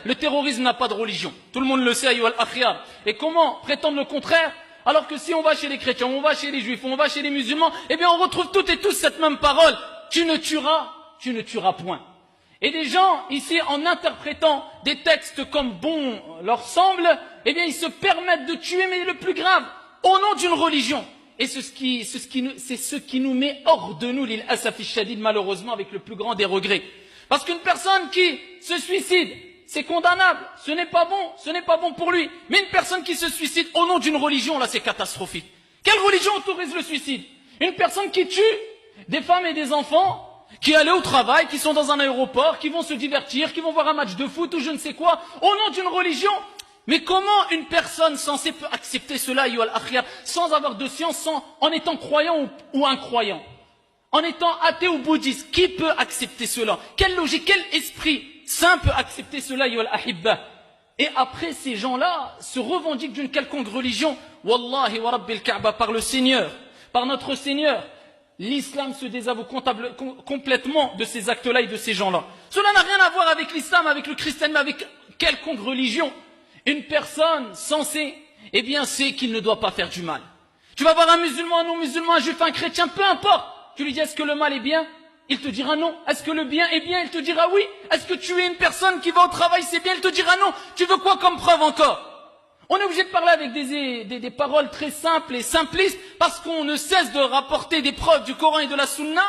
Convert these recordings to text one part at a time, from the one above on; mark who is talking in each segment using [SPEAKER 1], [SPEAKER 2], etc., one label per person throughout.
[SPEAKER 1] Le terrorisme n'a pas de religion. Tout le monde le sait, ayyuhal akhyar. Et comment prétendre le contraire alors que si on va chez les chrétiens, on va chez les juifs, on va chez les musulmans, eh bien on retrouve toutes et tous cette même parole. Tu ne tueras point. Et des gens, ici, en interprétant des textes comme bon leur semble, eh bien ils se permettent de tuer, mais le plus grave, au nom d'une religion. Et c'est ce qui nous met hors de nous, l'il asafi shadid, malheureusement, avec le plus grand des regrets. Parce qu'une personne qui se suicide, c'est condamnable, ce n'est pas bon pour lui. Mais une personne qui se suicide au nom d'une religion, là c'est catastrophique. Quelle religion autorise le suicide? Une personne qui tue des femmes et des enfants, qui allaient au travail, qui sont dans un aéroport, qui vont se divertir, qui vont voir un match de foot ou je ne sais quoi, au nom d'une religion. Mais comment une personne censée peut accepter cela, ayyuhal akhyar, sans avoir de science, en étant croyant ou incroyant, en étant athée ou bouddhiste? Qui peut accepter cela? Quelle logique, quel esprit saint peut accepter cela, ayyuhal ahibba? Et après, ces gens-là se revendiquent d'une quelconque religion. Wallahi wa rabbil Kaaba, par le Seigneur, par notre Seigneur, l'islam se désavoue complètement de ces actes-là et de ces gens-là. Cela n'a rien à voir avec l'islam, avec le christianisme, avec quelconque religion. Une personne censée, eh bien, sait qu'il ne doit pas faire du mal. Tu vas voir un musulman, un non-musulman, un juif, un chrétien, peu importe. Tu lui dis, est-ce que le mal est bien? Il te dira non. Est-ce que le bien est bien? Il te dira oui. Est-ce que tu es une personne qui va au travail, c'est bien? Il te dira non. Tu veux quoi comme preuve encore? On est obligé de parler avec des paroles très simples et simplistes parce qu'on ne cesse de rapporter des preuves du Coran et de la Sunna.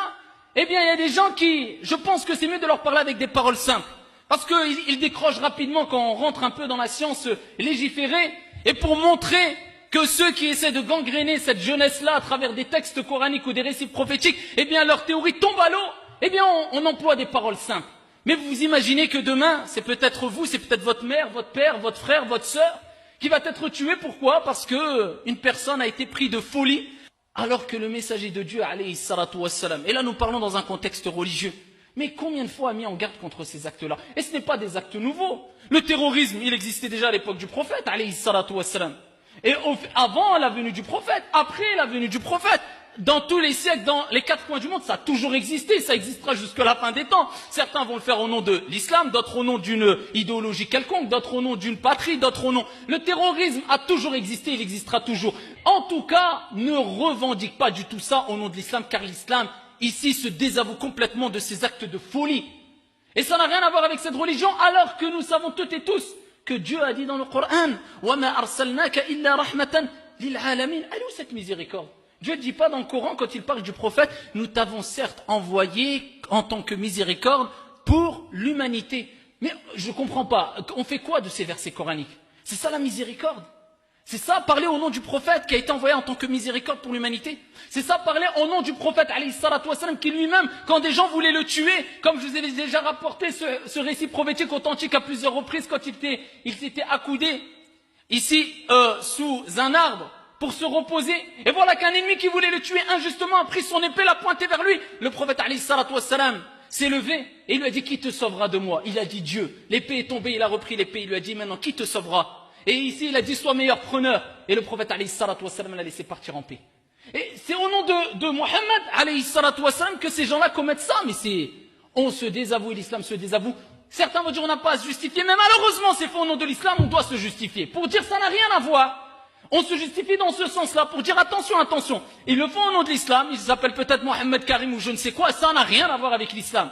[SPEAKER 1] Eh bien, il y a des gens qui, je pense que c'est mieux de leur parler avec des paroles simples. Parce qu'ils décrochent rapidement quand on rentre un peu dans la science légiférée. Et pour montrer que ceux qui essaient de gangréner cette jeunesse-là à travers des textes coraniques ou des récits prophétiques, eh bien, leur théorie tombe à l'eau. Eh bien, on emploie des paroles simples. Mais vous imaginez que demain, c'est peut-être vous, c'est peut-être votre mère, votre père, votre frère, votre sœur, qui va être tué. Pourquoi? Parce que une personne a été prise de folie, alors que le messager de Dieu, alayhi salatu wassalam, et là nous parlons dans un contexte religieux, mais combien de fois a mis en garde contre ces actes-là? Et ce n'est pas des actes nouveaux. Le terrorisme, il existait déjà à l'époque du prophète, alayhi salatu wassalam. Et avant la venue du prophète, après la venue du prophète, dans tous les siècles, dans les quatre coins du monde, ça a toujours existé, ça existera jusqu'à la fin des temps. Certains vont le faire au nom de l'islam, d'autres au nom d'une idéologie quelconque, d'autres au nom d'une patrie, d'autres au nom... Le terrorisme a toujours existé, il existera toujours. En tout cas, ne revendique pas du tout ça au nom de l'islam, car l'islam, ici, se désavoue complètement de ces actes de folie. Et ça n'a rien à voir avec cette religion, alors que nous savons toutes et tous que Dieu a dit dans le Coran, « Wa ma arsalnaka illa rahmatan lil alamin » Elle est où cette miséricorde? Dieu ne dit pas dans le Coran, quand il parle du prophète, nous t'avons certes envoyé en tant que miséricorde pour l'humanité. Mais je ne comprends pas, on fait quoi de ces versets coraniques? C'est ça la miséricorde? C'est ça parler au nom du prophète qui a été envoyé en tant que miséricorde pour l'humanité? C'est ça parler au nom du prophète alayhi salatu wassalam, qui lui-même, quand des gens voulaient le tuer, comme je vous ai déjà rapporté ce récit prophétique authentique à plusieurs reprises, quand il s'était accoudé ici sous un arbre pour se reposer, et voilà qu'un ennemi qui voulait le tuer injustement a pris son épée, l'a pointé vers lui. Le prophète alayhi salatu wassalam s'est levé et il lui a dit, qui te sauvera de moi? Il a dit Dieu. L'épée est tombée, il a repris l'épée, il lui a dit, maintenant qui te sauvera? Et ici il a dit, sois meilleur preneur. Et le prophète alayhi salatu wassalam l'a laissé partir en paix. Et c'est au nom de Mohammed alayhi salatu wassalam que ces gens-là commettent ça. Mais on se désavoue, l'islam se désavoue. Certains vont dire, on n'a pas à se justifier, mais malheureusement c'est fait au nom de l'islam, on doit se justifier. Pour dire, ça n'a rien à voir. On se justifie dans ce sens-là, pour dire attention, attention. Ils le font au nom de l'islam, ils s'appellent peut-être Mohammed Karim ou je ne sais quoi, ça n'a rien à voir avec l'islam.